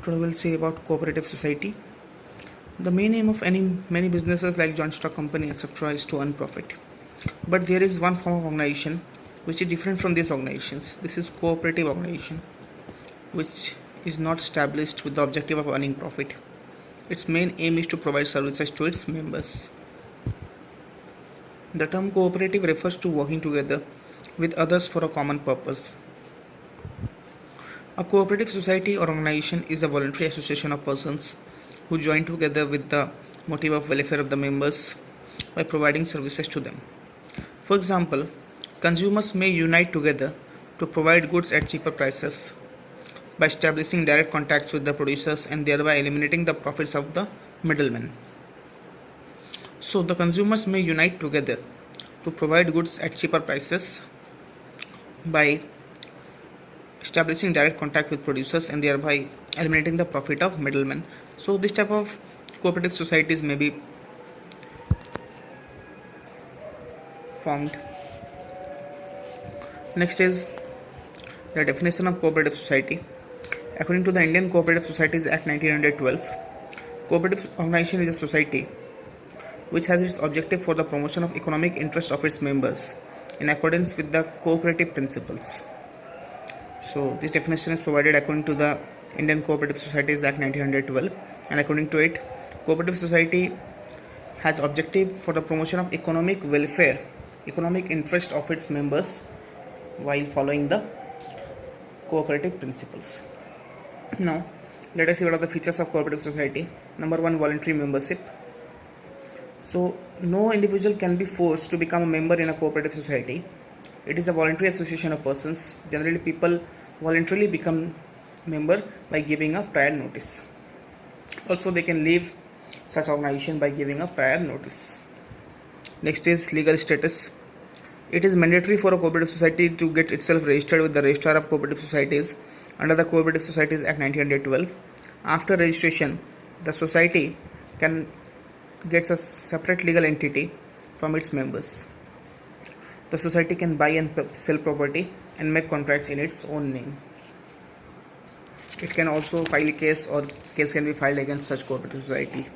Today we'll say about cooperative society. The main aim of many businesses like joint stock company etc. is to earn profit. But there is one form of organization which is different from these organizations. This is cooperative organization, which is not established with the objective of earning profit. Its main aim is to provide services to its members. The term cooperative refers to working together with others for a common purpose. A cooperative society or organization is a voluntary association of persons who join together with the motive of welfare of the members by providing services to them. For example, consumers may unite together to provide goods at cheaper prices by establishing direct contacts with the producers and thereby eliminating the profits of the middlemen. So, the consumers may unite together to provide goods at cheaper prices by establishing direct contact with producers and thereby eliminating the profit of middlemen. So this type of cooperative societies may be formed. Next is the definition of cooperative society. According to the Indian Cooperative Societies Act 1912, cooperative organization is a society which has its objective for the promotion of economic interest of its members in accordance with the cooperative principles. So this definition is provided according to the Indian Cooperative Societies Act 1912, and according to it, cooperative society has objective for the promotion of economic welfare, economic interest of its members while following the cooperative principles. Now, let us see what are the features of cooperative society. Number one, voluntary membership. So, no individual can be forced to become a member in a cooperative society. It is a voluntary association of persons. Generally, people voluntarily become member by giving a prior notice. Also, they can leave such organization by giving a prior notice. Next is legal status. It is mandatory for a cooperative society to get itself registered with the Registrar of Cooperative Societies under the Cooperative Societies Act 1912. After registration, the society can get a separate legal entity from its members. The society can buy and sell property and make contracts in its own name. It can also file a case, or case can be filed against such cooperative society.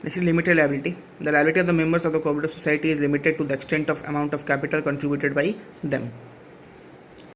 Next is limited liability. The liability of the members of the cooperative society is limited to the extent of amount of capital contributed by them.